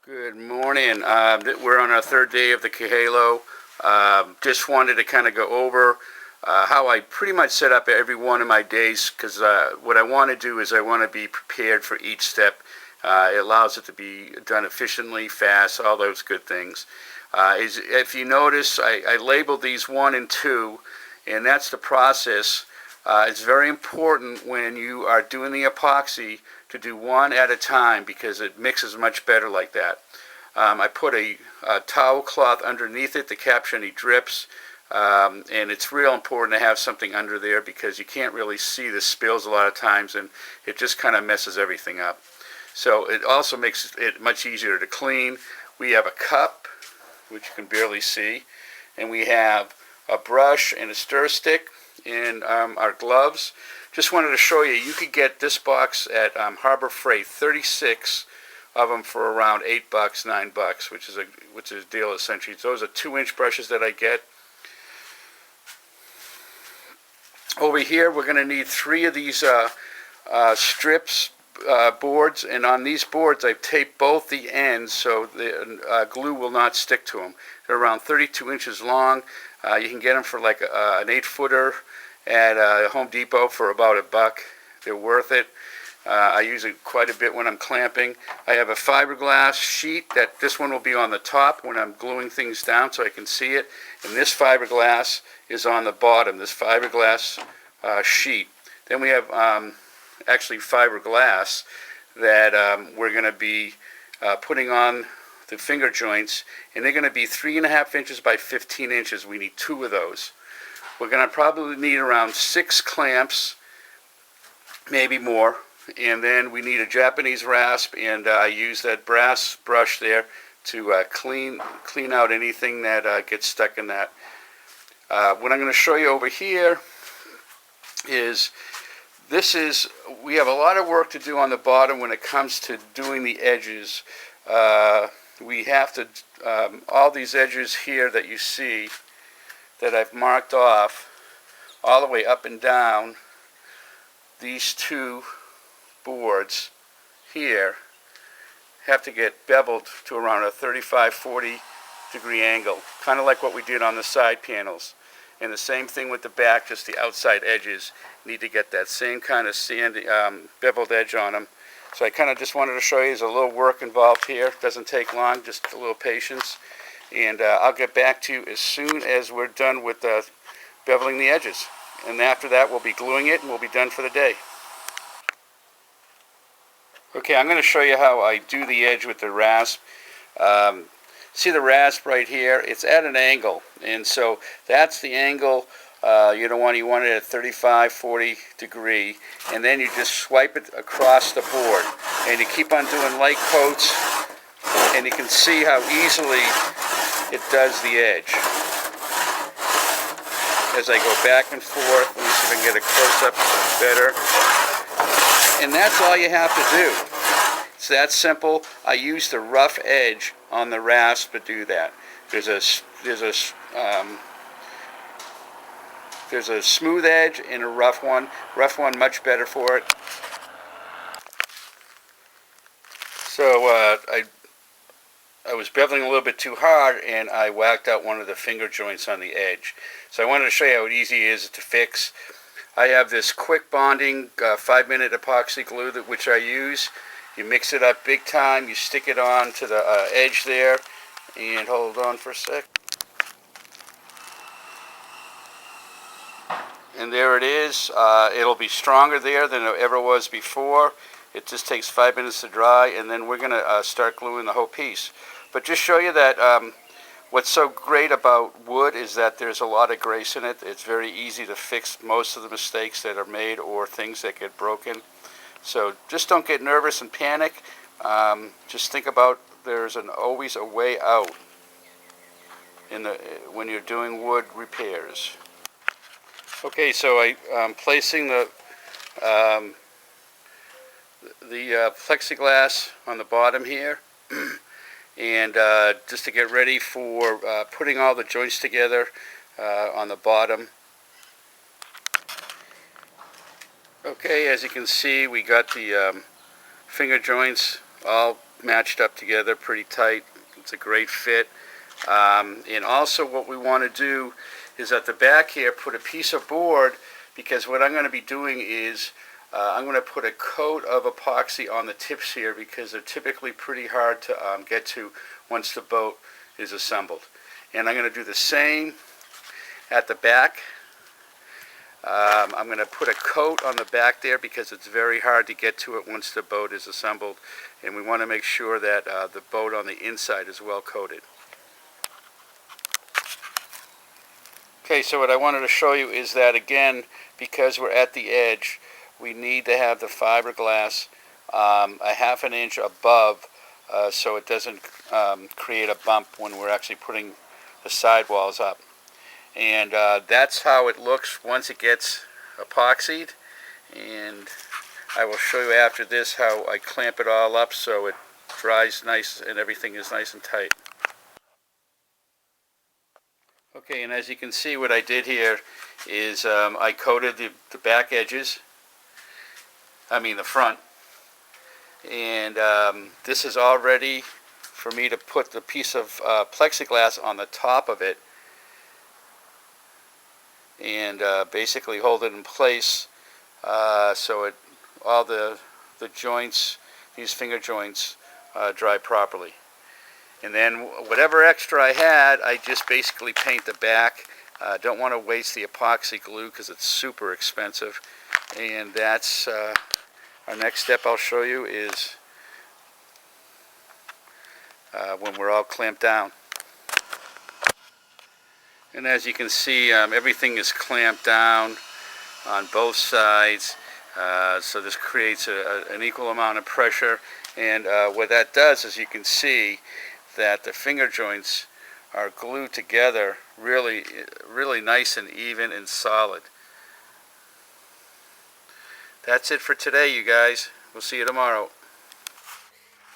Good morning. We're on our third day of the Kahalo. Just wanted to kind of go over how I pretty much set up every one of my days, because what I want to do is I want to be prepared for each step. It allows it to be done efficiently, fast, all those good things. If you notice, I labeled these 1 and 2, and that's the process. It's very important when you are doing the epoxy to do one at a time, because it mixes much better like that. I put a towel cloth underneath it to capture any drips, and it's real important to have something under there because you can't really see the spills a lot of times, and it just kind of messes everything up. So it also makes it much easier to clean. We have a cup, which you can barely see, and we have a brush and a stir stick and our gloves. Just wanted to show you, you could get this box at Harbor Freight, 36 of them for around $8, $9, which is a deal essentially. Those are 2-inch brushes that I get. Over here, we're going to need 3 of these strips, boards, and on these boards I've taped both the ends so the glue will not stick to them. They're around 32 inches long. You can get them for like an 8-footer at Home Depot for about $1. They're worth it. I use it quite a bit when I'm clamping. I have a fiberglass sheet that this one will be on the top when I'm gluing things down so I can see it, and this fiberglass is on the bottom, this fiberglass sheet. Then we have actually fiberglass that we're going to be putting on the finger joints, and they're going to be 3.5 inches by 15 inches. We need 2 of those. We're going to probably need around 6 clamps, maybe more, and then we need a Japanese rasp, and I use that brass brush there to clean out anything that gets stuck in that. What I'm going to show you over here is we have a lot of work to do on the bottom when it comes to doing the edges. We have to, all these edges here that you see that I've marked off all the way up and down, these 2 boards here have to get beveled to around a 35-40 degree angle, kind of like what we did on the side panels. And the same thing with the back, just the outside edges need to get that same kind of beveled edge on them. So I kind of just wanted to show you there's a little work involved here. It doesn't take long, just a little patience. And I'll get back to you as soon as we're done with beveling the edges. And after that, we'll be gluing it and we'll be done for the day. Okay, I'm going to show you how I do the edge with the rasp. See the rasp right here? It's at an angle, and so that's the angle. You want it at 35-40 degree, and then you just swipe it across the board, and you keep on doing light coats, and you can see how easily it does the edge. As I go back and forth, let me see if I can get a close-up better. And that's all you have to do. It's that simple. I use the rough edge on the rasp to do that. There's a smooth edge and a rough one. Rough one much better for it. So I was beveling a little bit too hard, and I whacked out one of the finger joints on the edge. So I wanted to show you how easy it is to fix. I have this quick bonding 5-minute epoxy glue which I use. You mix it up big time, you stick it on to the edge there, and hold on for a sec. And there it is. It'll be stronger there than it ever was before. It just takes 5 minutes to dry, and then we're going to start gluing the whole piece. But just show you that what's so great about wood is that there's a lot of grace in it. It's very easy to fix most of the mistakes that are made or things that get broken. So just don't get nervous and panic. Just think about there's always a way out when you're doing wood repairs. Okay, so I'm placing the plexiglass on the bottom here, and just to get ready for putting all the joints together on the bottom. Okay, as you can see, we got the finger joints all matched up together pretty tight. It's a great fit. And also what we want to do is at the back here put a piece of board, because what I'm going to be doing is I'm going to put a coat of epoxy on the tips here, because they're typically pretty hard to get to once the boat is assembled. And I'm going to do the same at the back. I'm going to put a coat on the back there because it's very hard to get to it once the boat is assembled, and we want to make sure that the boat on the inside is well coated. Okay, so what I wanted to show you is that, again, because we're at the edge, we need to have the fiberglass a half an inch above so it doesn't create a bump when we're actually putting the sidewalls up. And that's how it looks once it gets epoxied. And I will show you after this how I clamp it all up so it dries nice and everything is nice and tight. Okay, and as you can see, what I did here is I coated the back edges, the front, and this is all ready for me to put the piece of plexiglass on the top of it and basically hold it in place so all the joints, these finger joints, dry properly. And then whatever extra I had, I just basically paint the back. Don't want to waste the epoxy glue because it's super expensive. And that's our next step I'll show you is when we're all clamped down. And as you can see, everything is clamped down on both sides. So this creates an equal amount of pressure. And what that does is you can see that the finger joints are glued together really, really nice and even and solid. That's it for today, you guys. We'll see you tomorrow.